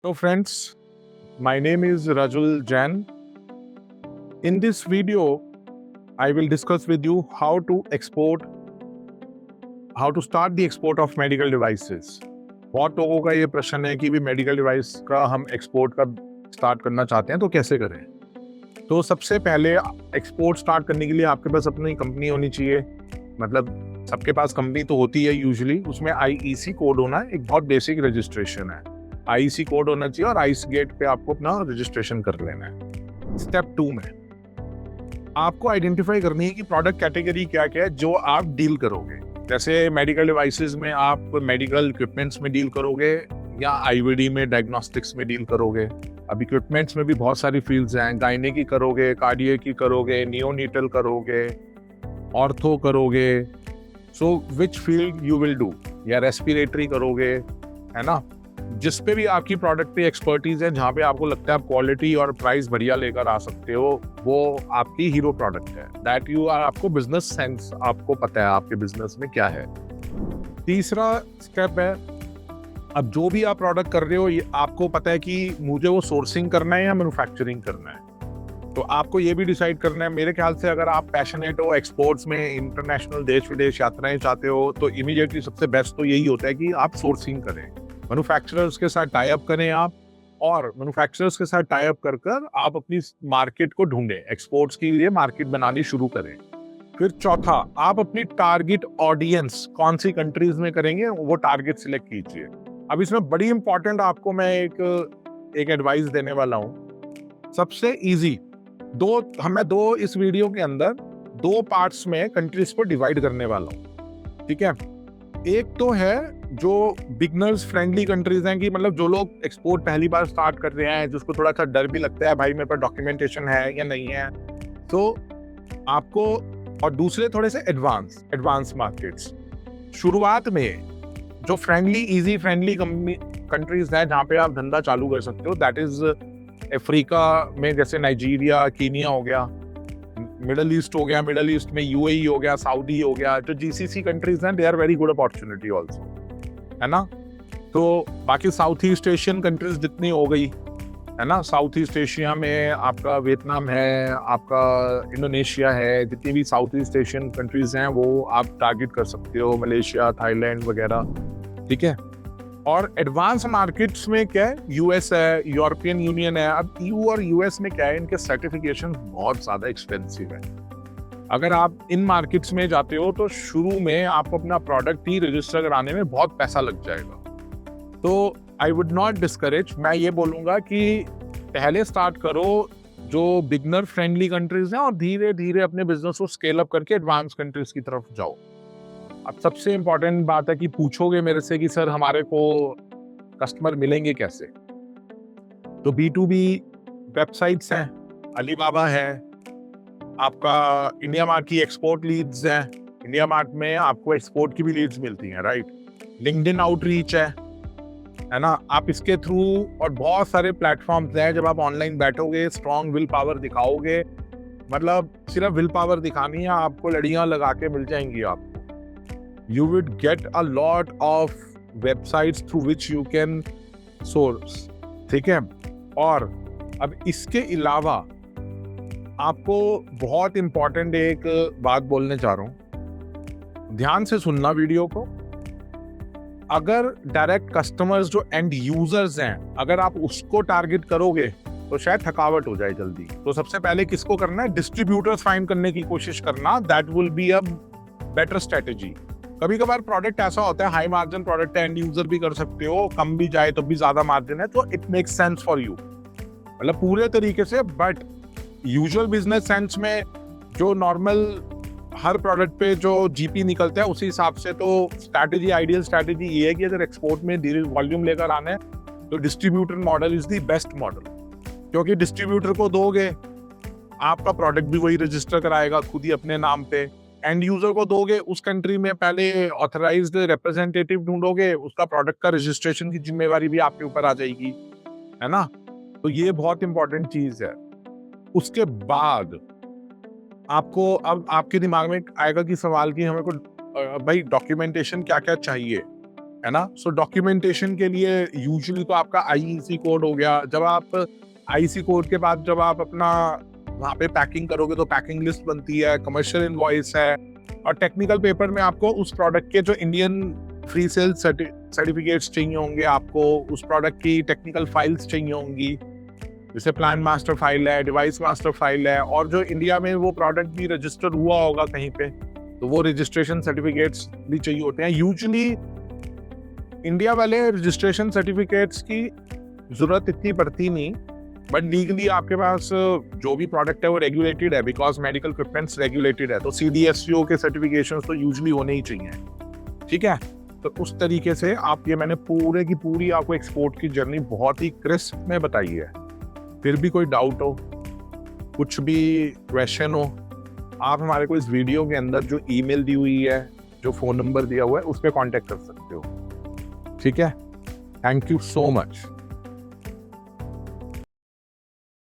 So friends, my name is Rajul Jain. In this video, I will discuss with you how to start the export of medical devices. बहुत लोगों का ये प्रश्न है कि भी मेडिकल डिवाइस का हम एक्सपोर्ट का स्टार्ट करना चाहते हैं तो कैसे करें। तो सबसे पहले एक्सपोर्ट स्टार्ट करने के लिए आपके पास अपनी कंपनी होनी चाहिए। मतलब सबके पास कंपनी तो होती है यूजुअली, उसमें आईईसी कोड होना एक बहुत बेसिक रजिस्ट्रेशन है। आईईसी कोड होना चाहिए और आईस गेट पे आपको अपना रजिस्ट्रेशन कर लेना है। स्टेप 2 में आपको आइडेंटिफाई करनी है कि प्रोडक्ट कैटेगरी क्या क्या है जो आप डील करोगे। जैसे मेडिकल डिवाइसेस में आप मेडिकल इक्विपमेंट्स में डील करोगे या आईवीडी में डायग्नोस्टिक्स में डील करोगे। अब इक्विपमेंट्स में भी बहुत सारी फील्ड्स हैं, गायने की करोगे, कार्डियक की करोगे, नियोनीटल करोगे, ऑर्थो करोगे। So which field you will do, या रेस्पिरेटरी करोगे, है ना। जिस पे भी आपकी प्रोडक्ट पे एक्सपर्टीज है, जहाँ पे आपको लगता है आप क्वालिटी और प्राइस बढ़िया लेकर आ सकते हो, वो आपकी हीरो प्रोडक्ट है। दैट यू आर, आपको बिजनेस सेंस, आपको पता है आपके बिजनेस में क्या है। तीसरा स्टेप है, अब जो भी आप प्रोडक्ट कर रहे हो, ये आपको पता है कि मुझे वो सोर्सिंग करना है या मैन्युफैक्चरिंग करना है। तो आपको ये भी डिसाइड करना है। मेरे ख्याल से अगर आप पैशनेट हो एक्सपोर्ट्स में, इंटरनेशनल देश विदेश यात्राएं चाहते हो, तो इमीडिएटली सबसे बेस्ट तो यही होता है कि आप सोर्सिंग करें, मैन्युफैक्चरर्स के साथ टाई अप करें आप, और मैन्युफैक्चरर्स के साथ टाई अप कर कर आप अपनी मार्केट को ढूंढें, एक्सपोर्ट्स के लिए मार्केट बनानी शुरू करें। फिर चौथा, आप अपनी टारगेट ऑडियंस कौन सी कंट्रीज में करेंगे वो टारगेट सिलेक्ट कीजिए। अब इसमें बड़ी इंपॉर्टेंट आपको मैं एक एडवाइस देने वाला हूँ। सबसे इजी हमें दो इस वीडियो के अंदर दो पार्ट्स में कंट्रीज को डिवाइड करने वाला हूँ, ठीक है। एक तो है जो बिगनर्स फ्रेंडली कंट्रीज हैं, कि मतलब जो लोग एक्सपोर्ट पहली बार स्टार्ट कर रहे हैं, जिसको थोड़ा सा डर भी लगता है, भाई मेरे पास डॉक्यूमेंटेशन है या नहीं है, तो आपको, और दूसरे थोड़े से एडवांस मार्केट्स। शुरुआत में जो इजी फ्रेंडली कंट्रीज हैं जहाँ पे आप धंधा चालू कर सकते हो, दैट इज अफ्रीका में, जैसे नाइजीरिया, कीनिया हो गया, मिडल ईस्ट हो गया, मिडल ईस्ट में यूएई हो गया, सऊदी हो गया। जो जीसीसी कंट्रीज हैं, they are very good opportunity also, है ना। तो बाकी साउथ ईस्ट एशियन कंट्रीज जितनी हो गई, है ना, साउथ ईस्ट एशिया में आपका वियतनाम है, आपका इंडोनेशिया है, जितनी भी साउथ ईस्ट एशियन कंट्रीज हैं वो आप टारगेट कर सकते हो, मलेशिया, थाईलैंड वगैरह, ठीक है। और एडवांस मार्केट्स में क्या है, यूएस है, यूरोपियन यूनियन है। अब ईयू और यूएस में क्या है, इनके सर्टिफिकेशन बहुत ज्यादा एक्सपेंसिव है। अगर आप इन मार्केट्स में जाते हो तो शुरू में आपको अपना प्रोडक्ट ही रजिस्टर कराने में बहुत पैसा लग जाएगा। तो आई वुड नॉट डिस्करेज, मैं ये बोलूंगा कि पहले स्टार्ट करो जो बिगनर फ्रेंडली कंट्रीज हैं, और धीरे धीरे अपने बिजनेस को स्केल अप करके एडवांस कंट्रीज की तरफ जाओ। अब सबसे इंपॉर्टेंट बात है कि पूछोगे मेरे से कि सर हमारे को कस्टमर मिलेंगे कैसे। तो B2B वेबसाइट्स हैं, अलीबाबा है, आपका इंडिया मार्ट की एक्सपोर्ट लीड्स हैं, इंडिया मार्ट में आपको एक्सपोर्ट की भी लीड्स मिलती हैं, राइट। लिंक्डइन आउटरीच है ना, आप इसके थ्रू, और बहुत सारे प्लेटफॉर्म्स हैं। जब आप ऑनलाइन बैठोगे, स्ट्रॉन्ग विल पावर दिखाओगे, मतलब सिर्फ विल पावर दिखानी है, आपको लड़ियां लगा के मिल जाएंगी आपको। You would get a lot of websites through which you can source, ठीक है। और अब इसके अलावा आपको बहुत इंपॉर्टेंट एक बात बोलने चाह रहा हूं, ध्यान से सुनना वीडियो को। अगर डायरेक्ट कस्टमर्स जो एंड यूजर्स हैं, अगर आप उसको टारगेट करोगे तो शायद थकावट हो जाए जल्दी। तो सबसे पहले किसको करना है, डिस्ट्रीब्यूटर्स फाइंड करने की कोशिश करना। That will be a better strategy. कभी कभार प्रोडक्ट ऐसा होता है, हाई मार्जिन प्रोडक्ट है, एंड यूजर भी कर सकते हो, कम भी जाए तो भी ज्यादा मार्जिन है, तो it makes sense for you, मतलब पूरे तरीके से। बट यूजुअल बिजनेस सेंस में जो नॉर्मल हर प्रोडक्ट पे जो जीपी निकलता है, उसी हिसाब से तो स्ट्रैटेजी, आइडियल स्ट्रैटेजी ये है कि अगर एक्सपोर्ट में धीरे वॉल्यूम लेकर आना है तो distributor model is the best model. क्योंकि डिस्ट्रीब्यूटर को दोगे, आपका प्रोडक्ट भी वही रजिस्टर कराएगा खुद ही अपने नाम पे। एंड यूजर को दोगे, उस कंट्री में पहले ऑथराइज्ड रिप्रेजेंटेटिव ढूंढोगे, उसका प्रोडक्ट का रजिस्ट्रेशन की जिम्मेवारी भी आपके ऊपर आ जाएगी, है ना। तो ये बहुत इंपॉर्टेंट चीज है। उसके बाद आपको, अब आपके दिमाग में आएगा कि सवाल कि हमें को भाई डॉक्यूमेंटेशन क्या क्या चाहिए। है ना। सो डॉक्यूमेंटेशन के लिए यूजुअली तो आपका आईईसी कोड हो गया। जब आप आईसी कोड के बाद जब आप अपना वहाँ पे पैकिंग करोगे तो पैकिंग लिस्ट बनती है, कमर्शियल इनवॉइस है, और टेक्निकल पेपर में आपको उस प्रोडक्ट के जो इंडियन फ्री सेल सर्टिफिकेट्स चाहिए होंगे, आपको उस प्रोडक्ट की टेक्निकल फाइल्स चाहिए होंगी, जैसे प्लान मास्टर फाइल है, डिवाइस मास्टर फाइल है, और जो इंडिया में वो प्रोडक्ट भी रजिस्टर हुआ होगा कहीं पे तो वो रजिस्ट्रेशन सर्टिफिकेट्स भी चाहिए होते हैं। यूजुअली इंडिया वाले रजिस्ट्रेशन सर्टिफिकेट्स की जरूरत इतनी पड़ती नहीं, बट लीगली आपके पास जो भी प्रोडक्ट है वो रेगुलेटेड है, बिकॉज मेडिकल इक्विपमेंट्स रेगुलेटेड है, तो CDSCO के सर्टिफिकेशंस तो यूजुअली होने ही चाहिए, ठीक है। तो उस तरीके से आप ये मैंने पूरे की पूरी आपको एक्सपोर्ट की जर्नी बहुत ही क्रिस्प में बताई है। फिर भी कोई डाउट हो, कुछ भी क्वेश्चन हो, आप हमारे को इस वीडियो के अंदर जो ईमेल दी हुई है, जो फ़ोन नंबर दिया हुआ है, उस पर कॉन्टेक्ट कर सकते हो, ठीक है। Thank you so much.